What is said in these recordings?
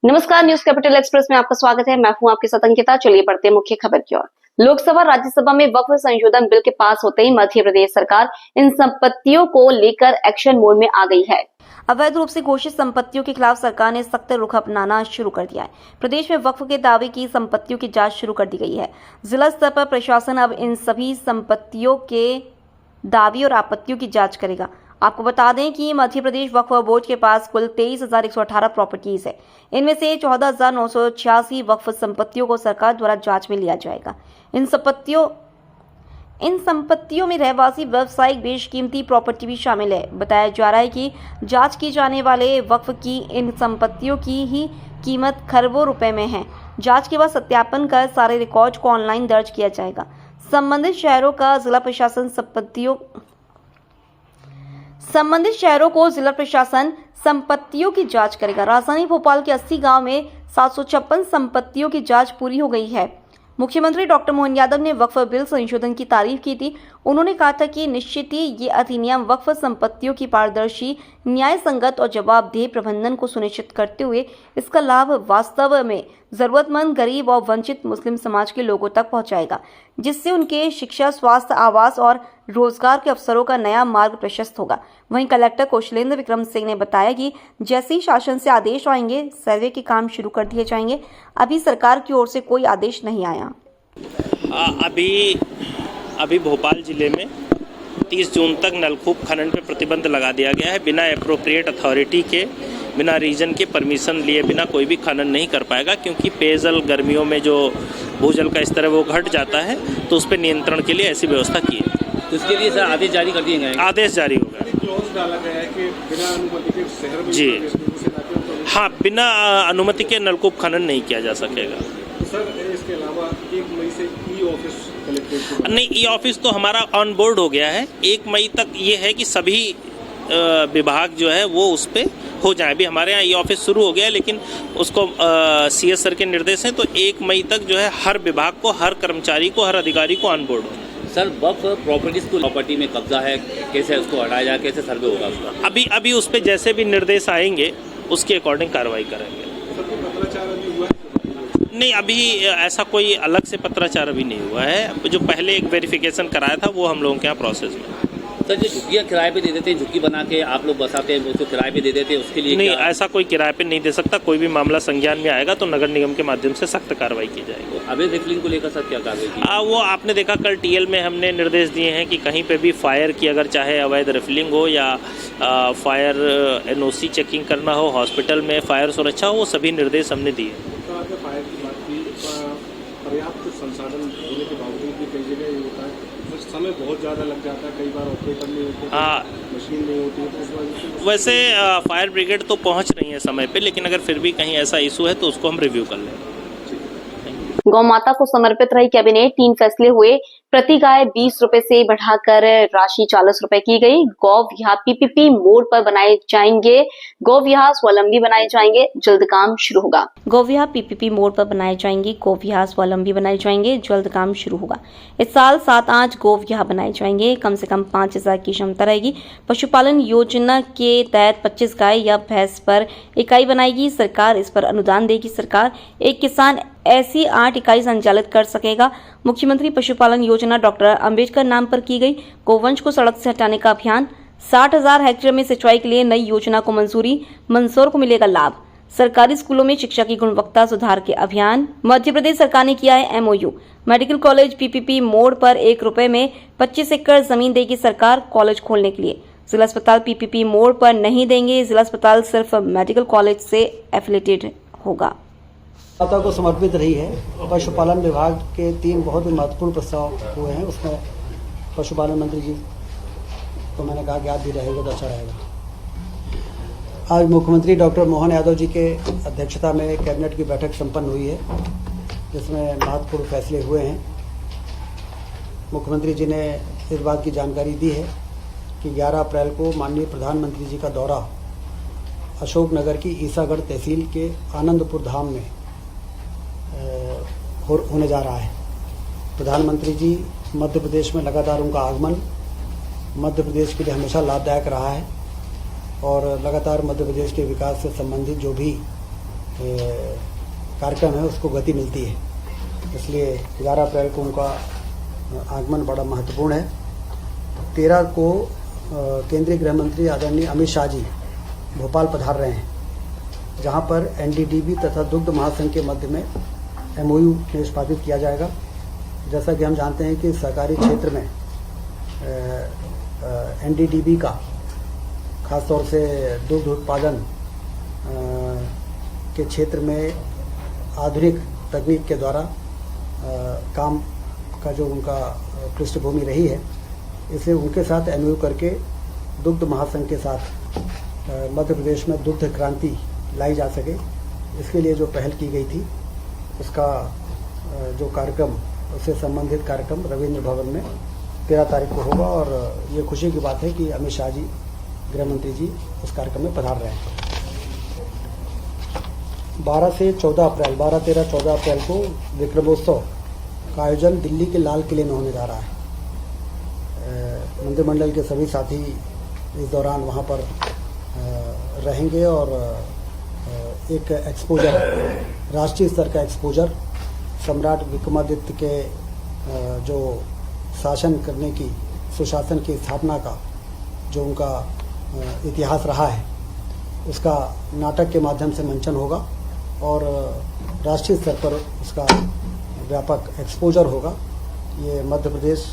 नमस्कार, news capital express में आपका स्वागत है। मैं हूं आपके साथ अंकिता। चलिए बढ़ते हैं मुख्य खबर की ओर। लोकसभा राज्यसभा में वक्फ संशोधन बिल के पास होते ही मध्य प्रदेश सरकार इन संपत्तियों को लेकर एक्शन मोड में आ गई है। अवैध रूप से घोषित संपत्तियों के खिलाफ सरकार ने सख्त रुख अपनाना शुरू कर दिया है। प्रदेश में वक्फ के दावे की संपत्तियों की जांच शुरू कर दी गई है। जिला स्तर पर प्रशासन अब इन सभी संपत्तियों के दावे और आपत्तियों की जांच करेगा। आपको बता दें कि मध्य प्रदेश वक्फ बोर्ड के पास कुल 23,118 प्रॉपर्टीज है। इनमें से 14,986 वक्फ संपत्तियों को सरकार द्वारा जांच में लिया जाएगा। इन संपत्तियों में रहवासी व्यावसायिक बेशकीमती प्रॉपर्टी भी शामिल है। बताया जा रहा है कि जांच की जाने वाले वक्फ की इन संपत्तियों की ही कीमत खरबों रुपए में है। जांच के बाद सत्यापन कर सारे रिकॉर्ड को ऑनलाइन दर्ज किया जाएगा। संबंधित शहरों को जिला प्रशासन संपत्तियों की जांच करेगा। राजधानी भोपाल के 80 गांव में 756 संपत्तियों की जांच पूरी हो गई है। मुख्यमंत्री डॉक्टर मोहन यादव ने वक्फ बिल संशोधन की तारीफ की थी। उन्होंने कहा था कि निश्चित ही ये अधिनियम वक्फ संपत्तियों की पारदर्शी, न्याय संगत और जवाबदेह प्रबंधन को सुनिश्चित करते हुए इसका लाभ वास्तव में जरूरतमंद, गरीब और वंचित मुस्लिम समाज के लोगों तक पहुंचाएगा, जिससे उनके शिक्षा, स्वास्थ्य, आवास और रोजगार के अवसरों का नया मार्ग प्रशस्त होगा। वहीं कलेक्टर कौशलेंद्र विक्रम सिंह ने बताया कि जैसे ही शासन से आदेश आएंगे, सर्वे के काम शुरू कर दिए जाएंगे। अभी सरकार की ओर से कोई आदेश नहीं आया। अभी भोपाल जिले में 30 जून तक नलकूप खनन पर प्रतिबंध लगा दिया गया है। बिना एप्रोप्रिएट अथॉरिटी के, बिना रीजन के परमिशन लिए बिना कोई भी खनन नहीं कर पाएगा, क्योंकि पेयजल गर्मियों में जो भूजल का स्तर है वो घट जाता है, तो उस पर नियंत्रण के लिए ऐसी व्यवस्था की है। तो इसके लिए सर आदेश जारी कर दिए गए? आदेश जारी होगा जी। हाँ, बिना अनुमति के नलकूप खनन नहीं किया जा सकेगा। सर, इसके अलावा 1 मई से ई-ऑफिस कलेक्ट्रेट नहीं, ई-ऑफिस तो हमारा ऑन बोर्ड हो गया है। 1 मई तक ये है कि सभी विभाग जो है वो उस पर हो जाए। अभी हमारे यहाँ ई-ऑफिस शुरू हो गया है, लेकिन उसको CS सर के निर्देश हैं, तो 1 मई तक जो है हर विभाग को, हर कर्मचारी को, हर अधिकारी को ऑन बोर्ड हो। सर, वक्फ प्रॉपर्टीज को प्रॉपर्टी में कब्जा है, कैसे उसको हटाया जाए, कैसे सर्वे होगा उसका? अभी उस पर जैसे भी निर्देश आएंगे उसके अकॉर्डिंग कार्रवाई करेंगे। नहीं, अभी ऐसा कोई अलग से पत्राचार अभी नहीं हुआ है। जो पहले एक वेरिफिकेशन कराया था वो हम लोगों के यहाँ प्रोसेस में। सर, जो झुग्गियाँ किराए पे दे देते हैं, झुग्गी बना के आप लोग बसाते हैं, उसको किराए पे दे देते हैं, उसके लिए नहीं, ऐसा कोई किराए पे नहीं दे सकता। कोई भी मामला संज्ञान में आएगा तो नगर निगम के माध्यम से सख्त कार्रवाई की जाएगी। अवैध रिफिलिंग को लेकर सर क्या कार्रवाई की? वो आपने देखा, कल TL में हमने निर्देश दिए हैं कि कहीं पे भी फायर की, अगर चाहे अवैध रिफिलिंग हो या फायर NOC चेकिंग करना हो, हॉस्पिटल में फायर सुरक्षा हो, वो सभी निर्देश हमने दिए। फायर की बात की, पर्याप्त संसाधन होने के बावजूद भी कई जगह ये होता है, समय बहुत ज़्यादा लग जाता है, कई बार ऑपरेटर नहीं होते, मशीन नहीं होती है, तो इस वजह से वैसे फायर ब्रिगेड तो पहुंच रही है समय पे, लेकिन अगर फिर भी कहीं ऐसा इशू है तो उसको हम रिव्यू कर लेंगे। गौ माता को समर्पित रही कैबिनेट। 3 फैसले हुए। प्रति गाय 20 रुपए से बढ़ाकर राशि 40 रुपए की गई। गौ विहार PPP मोड पर बनाए जाएंगे। गौ विहार स्वावलंबी बनाए जाएंगे। जल्द काम शुरू होगा। गौ विहार PPP मोड पर बनाए जाएंगे। गौ विहार स्वावलंबी बनाए जाएंगे। जल्द काम शुरू होगा। इस साल 7-8 गौ विहार बनाए जाएंगे। कम से कम 5,000 की क्षमता रहेगी। पशुपालन योजना के तहत 25 गाय या भैंस पर इकाई बनाएगी सरकार। इस पर अनुदान देगी सरकार। एक किसान ऐसी 8 इकाई संचालित कर सकेगा। मुख्यमंत्री पशुपालन योजना डॉक्टर अंबेडकर नाम पर की गई। गोवंश को सड़क से हटाने का अभियान। 60,000 हेक्टेयर में सिंचाई के लिए नई योजना को मंजूरी। मंदसौर को मिलेगा लाभ। सरकारी स्कूलों में शिक्षा की गुणवत्ता सुधार के अभियान। मध्य प्रदेश सरकार ने किया है MOU। Medical college PPP mode पर 1 रुपए में 25 एकड़ जमीन देगी सरकार कॉलेज खोलने के लिए। जिला अस्पताल PPP मोड पर नहीं देंगे। जिला अस्पताल सिर्फ मेडिकल कॉलेज से एफिलिएटेड होगा। माता को समर्पित रही है। पशुपालन विभाग के 3 बहुत ही महत्वपूर्ण प्रस्ताव हुए हैं। उसमें पशुपालन मंत्री जी को मैंने कहा कि आप भी रहेगा तो अच्छा रहेगा। आज मुख्यमंत्री डॉक्टर मोहन यादव जी के अध्यक्षता में कैबिनेट की बैठक संपन्न हुई है, जिसमें महत्वपूर्ण फैसले हुए हैं। मुख्यमंत्री जी ने इस बात की जानकारी दी है कि 11 अप्रैल को माननीय प्रधानमंत्री जी का दौरा अशोकनगर की ईसागढ़ तहसील के आनंदपुर धाम में होने जा रहा है। प्रधानमंत्री जी मध्य प्रदेश में लगातार उनका आगमन मध्य प्रदेश के लिए हमेशा लाभदायक रहा है और लगातार मध्य प्रदेश के विकास से संबंधित जो भी कार्यक्रम है उसको गति मिलती है। इसलिए 11 अप्रैल को उनका आगमन बड़ा महत्वपूर्ण है। 13 को केंद्रीय गृह मंत्री आदरणीय अमित शाह जी भोपाल पधार रहे हैं, जहां पर एनडीडीबी तथा दुग्ध महासंघ के मध्य में एमओयू निष्पादित किया जाएगा। जैसा कि हम जानते हैं कि सहकारी क्षेत्र में एनडीडीबी का खासतौर से दुग्ध उत्पादन के क्षेत्र में आधुनिक तकनीक के द्वारा काम का जो उनका पृष्ठभूमि रही है, इसे उनके साथ एमओयू करके दुग्ध महासंघ के साथ मध्य प्रदेश में दुग्ध क्रांति लाई जा सके, इसके लिए जो पहल की गई थी उसका जो कार्यक्रम, उससे संबंधित कार्यक्रम रविंद्र भवन में 13 तारीख को होगा। और ये खुशी की बात है कि अमित शाह जी, गृह मंत्री जी, उस कार्यक्रम में पधार रहे हैं। 12 से 14 अप्रैल 12, 13, 14 अप्रैल को विक्रमोत्सव का आयोजन दिल्ली के लाल किले में होने जा रहा है। मंत्रिमंडल के सभी साथी इस दौरान वहाँ पर रहेंगे और एक एक्सपोजर, राष्ट्रीय स्तर का एक्सपोजर, सम्राट विक्रमादित्य के जो शासन करने की, सुशासन की स्थापना का जो उनका इतिहास रहा है, उसका नाटक के माध्यम से मंचन होगा और राष्ट्रीय स्तर पर उसका व्यापक एक्सपोजर होगा। ये मध्य प्रदेश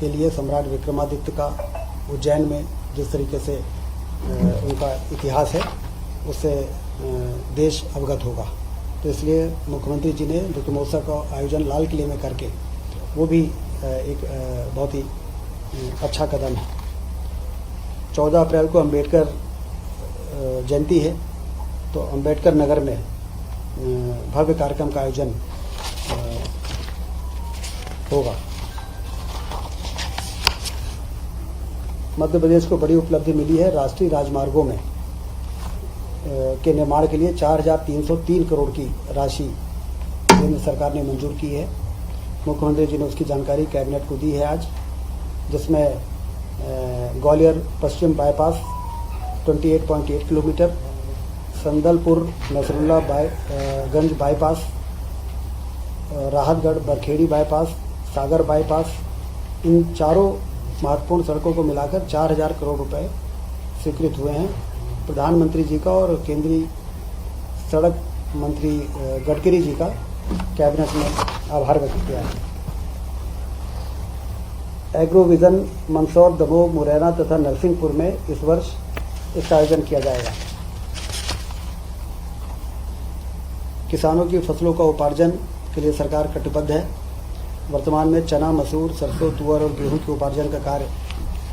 के लिए सम्राट विक्रमादित्य का उज्जैन में जिस तरीके से उनका इतिहास है, उससे देश अवगत होगा। तो इसलिए मुख्यमंत्री जी ने विक्रमोत्सव का आयोजन लाल किले में करके, वो भी एक बहुत ही अच्छा कदम है। 14 अप्रैल को अंबेडकर जयंती है, तो अंबेडकर नगर में भव्य कार्यक्रम का आयोजन होगा। मध्य प्रदेश को बड़ी उपलब्धि मिली है। राष्ट्रीय राजमार्गों में के निर्माण के लिए 4,303 करोड़ की राशि केंद्र सरकार ने मंजूर की है। मुख्यमंत्री जी ने उसकी जानकारी कैबिनेट को दी है आज, जिसमें ग्वालियर पश्चिम बाईपास 28.8 किलोमीटर, संदलपुर नसरुल्ला गंज बाईपास, राहतगढ़ बरखेड़ी बाईपास, सागर बाईपास, इन चारों महत्वपूर्ण सड़कों को मिलाकर 4,000 करोड़ रुपए स्वीकृत हुए हैं। प्रधानमंत्री जी का और केंद्रीय सड़क मंत्री गडकरी जी का कैबिनेट में आभार व्यक्त किया है। एग्रोविजन मंदसौर, दमोह, मुरैना तथा नरसिंहपुर में इस वर्ष इसका आयोजन किया जाएगा। किसानों की फसलों का उपार्जन के लिए सरकार कटिबद्ध है। वर्तमान में चना, मसूर, सरसों, तुअर और गेहूं के उपार्जन का कार्य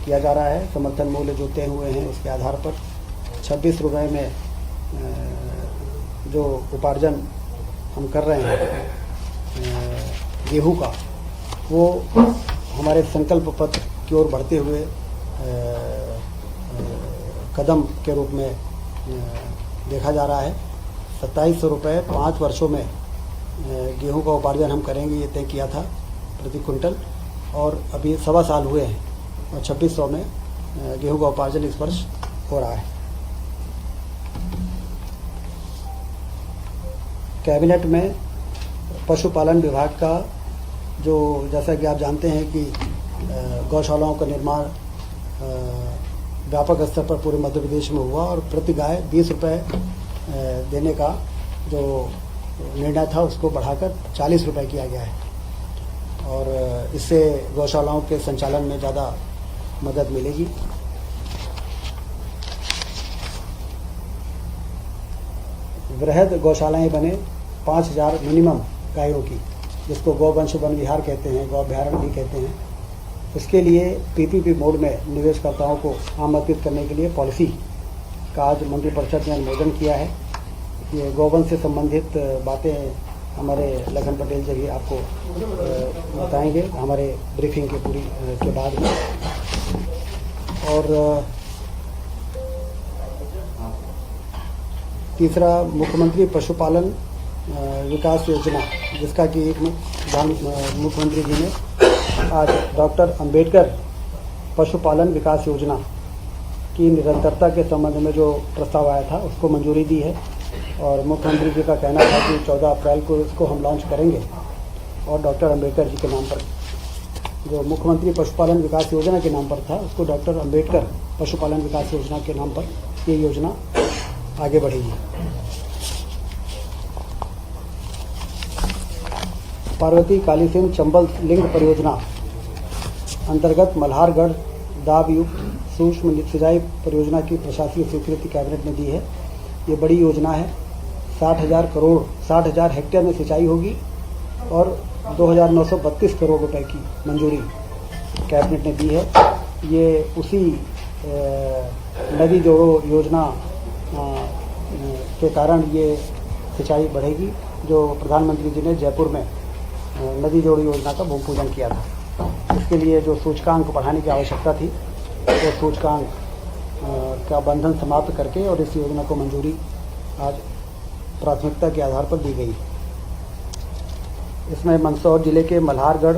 किया जा रहा है। समर्थन मूल्य जो तय हुए हैं उसके आधार पर 26 रुपये में जो उपार्जन हम कर रहे हैं गेहूं का, वो हमारे संकल्प पत्र की ओर बढ़ते हुए कदम के रूप में देखा जा रहा है। 2700 रुपये 5 वर्षों में गेहूं का उपार्जन हम करेंगे, ये तय किया था प्रति क्विंटल, और अभी 1.25 साल हुए हैं और 2600 में गेहूं का उपार्जन इस वर्ष हो रहा है। कैबिनेट में पशुपालन विभाग का जो, जैसा कि आप जानते हैं कि गौशालाओं का निर्माण व्यापक स्तर पर पूरे मध्य प्रदेश में हुआ और प्रति गाय 20 रुपये देने का जो निर्णय था उसको बढ़ाकर 40 रुपये किया गया है और इससे गौशालाओं के संचालन में ज़्यादा मदद मिलेगी। वृहद गौशालाएं बने 5,000 मिनिमम गायों की, जिसको गौवंश वन विहार कहते हैं, गौअभ्यारण्य भी कहते हैं। इसके लिए पीपीपी मोड में निवेशकर्ताओं को आमंत्रित करने के लिए पॉलिसी का आज मंत्रिपरिषद ने अनुमोदन किया है। ये गौवंश से संबंधित बातें हमारे लखन पटेल जी भी आपको बताएंगे हमारे ब्रीफिंग के पूरी के बाद में। और तीसरा, मुख्यमंत्री पशुपालन विकास योजना, जिसका कि एक मुख्यमंत्री जी ने आज डॉक्टर अंबेडकर पशुपालन विकास योजना की निरंतरता के संबंध में जो प्रस्ताव आया था उसको मंजूरी दी है। और मुख्यमंत्री जी का कहना था कि 14 अप्रैल को इसको हम लॉन्च करेंगे और डॉक्टर अम्बेडकर जी के नाम पर, जो मुख्यमंत्री पशुपालन विकास योजना के नाम पर था, उसको डॉक्टर अम्बेडकर पशुपालन विकास योजना के नाम पर ये योजना आगे बढ़ेगी। पार्वती कालीसिंध चंबल लिंक परियोजना अंतर्गत मल्हारगढ़ दाब युक्त सूक्ष्म सिंचाई परियोजना की प्रशासकीय स्वीकृति कैबिनेट ने दी है। ये बड़ी योजना है। 60,000 हेक्टेयर में सिंचाई होगी और 2,932 करोड़ रुपए की मंजूरी कैबिनेट ने दी है। ये उसी नदी जोड़ो योजना के कारण ये सिंचाई बढ़ेगी, जो प्रधानमंत्री जी ने जयपुर में नदी जोड़ो योजना का भूमि पूजन किया था। इसके लिए जो सूचकांक बढ़ाने की आवश्यकता थी, वो सूचकांक का बंधन समाप्त करके और इस योजना को मंजूरी आज प्राथमिकता के आधार पर दी गई। इसमें मंदसौर जिले के मल्हारगढ़